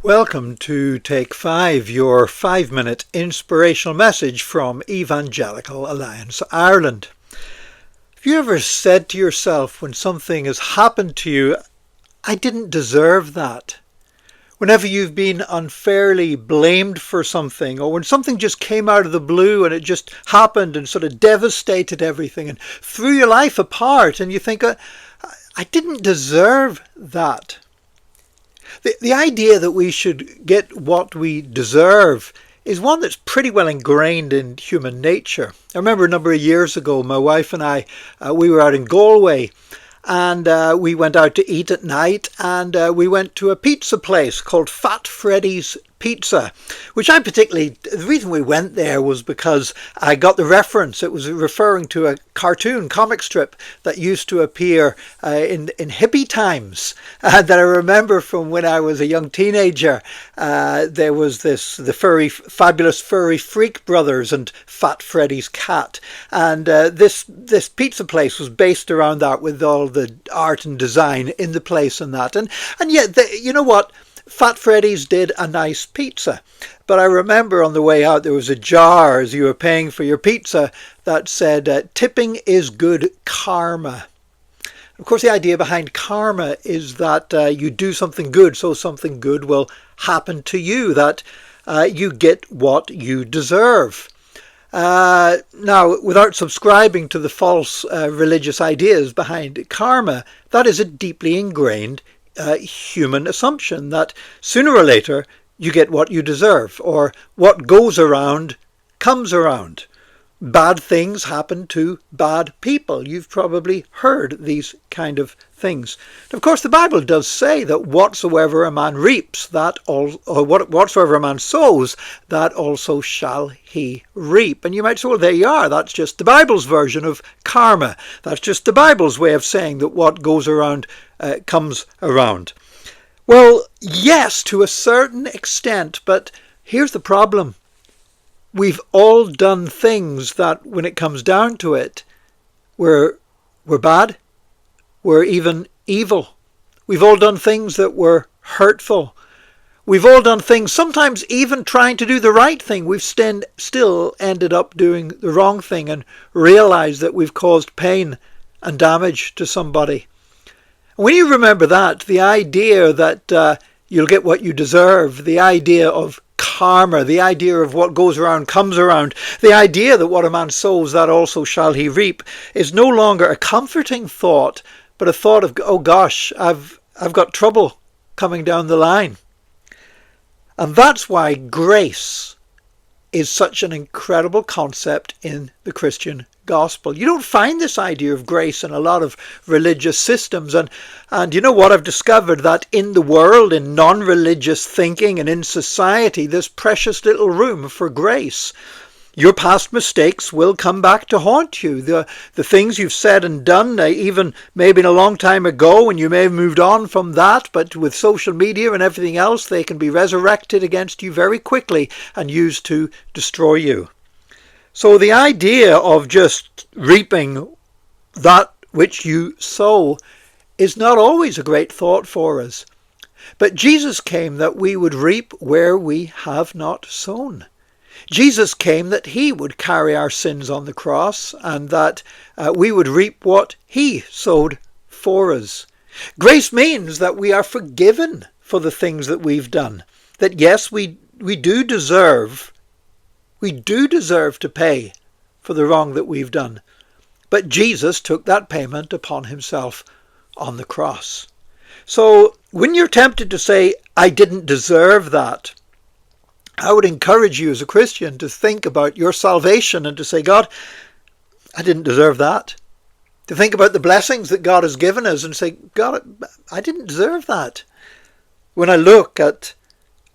Welcome to Take 5, your 5-minute inspirational message from Evangelical Alliance Ireland. Have you ever said to yourself when something has happened to you, I didn't deserve that? Whenever you've been unfairly blamed for something, or when something just came out of the blue and it just happened and sort of devastated everything and threw your life apart, and you think, I didn't deserve that. The idea that we should get what we deserve is one that's pretty well ingrained in human nature. I remember a number of years ago, my wife and I, we were out in Galway, and we went out to eat at night, and we went to a pizza place called Fat Freddy's Pizza, which the reason we went there was because I got the reference. It was referring to a cartoon comic strip that used to appear in hippie times that I remember from when I was a young teenager. There was the fabulous furry Freak Brothers and Fat Freddy's cat, and this pizza place was based around that, with all the art and design in the place and that, and yet you know what? Fat Freddy's did a nice pizza, but I remember on the way out there was a jar as you were paying for your pizza that said, tipping is good karma. Of course, the idea behind karma is that you do something good, so something good will happen to you, that you get what you deserve. Now, without subscribing to the false religious ideas behind karma, that is a deeply ingrained human assumption that sooner or later you get what you deserve, or what goes around comes around. Bad things happen to bad people. You've probably heard these kind of things. And of course, the Bible does say that whatsoever a man reaps, whatsoever a man sows, that also shall he reap. And you might say, well, there you are. That's just the Bible's version of karma. That's just the Bible's way of saying that what goes around comes around. Well, yes, to a certain extent, but here's the problem. We've all done things that, when it comes down to it, we're bad, we're even evil. We've all done things that were hurtful. We've all done things, sometimes even trying to do the right thing. We've still ended up doing the wrong thing and realized that we've caused pain and damage to somebody. When you remember that, the idea that you'll get what you deserve, the idea of karma, the idea of what goes around comes around, the idea that what a man sows, that also shall he reap, is no longer a comforting thought, but a thought of, oh gosh, I've got trouble coming down the line. And that's why grace is such an incredible concept in the Christian gospel. You don't find this idea of grace in a lot of religious systems, and you know what? I've discovered that in the world, in non-religious thinking and in society, there's precious little room for grace. Your past mistakes will come back to haunt you. The things you've said and done, even maybe a long time ago, and you may have moved on from that, but with social media and everything else, they can be resurrected against you very quickly and used to destroy you. So the idea of just reaping that which you sow is not always a great thought for us. But Jesus came that we would reap where we have not sown. Jesus came that he would carry our sins on the cross, and that we would reap what he sowed for us. Grace means that we are forgiven for the things that we've done. That yes, we do deserve to pay for the wrong that we've done. But Jesus took that payment upon himself on the cross. So when you're tempted to say, I didn't deserve that, I would encourage you as a Christian to think about your salvation and to say, God, I didn't deserve that. To think about the blessings that God has given us and say, God, I didn't deserve that. When I look at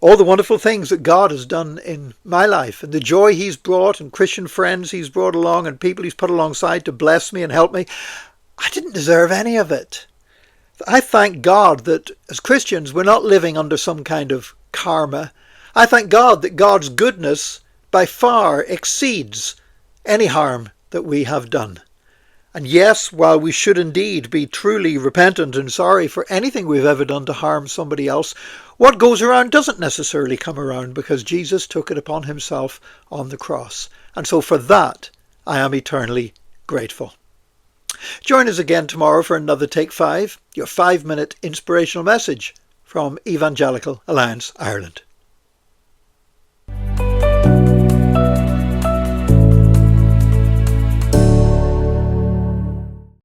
all the wonderful things that God has done in my life and the joy he's brought and Christian friends he's brought along and people he's put alongside to bless me and help me, I didn't deserve any of it. I thank God that as Christians we're not living under some kind of karma. I thank God that God's goodness by far exceeds any harm that we have done. And yes, while we should indeed be truly repentant and sorry for anything we've ever done to harm somebody else, what goes around doesn't necessarily come around, because Jesus took it upon himself on the cross. And so for that, I am eternally grateful. Join us again tomorrow for another Take 5, your 5-minute inspirational message from Evangelical Alliance Ireland.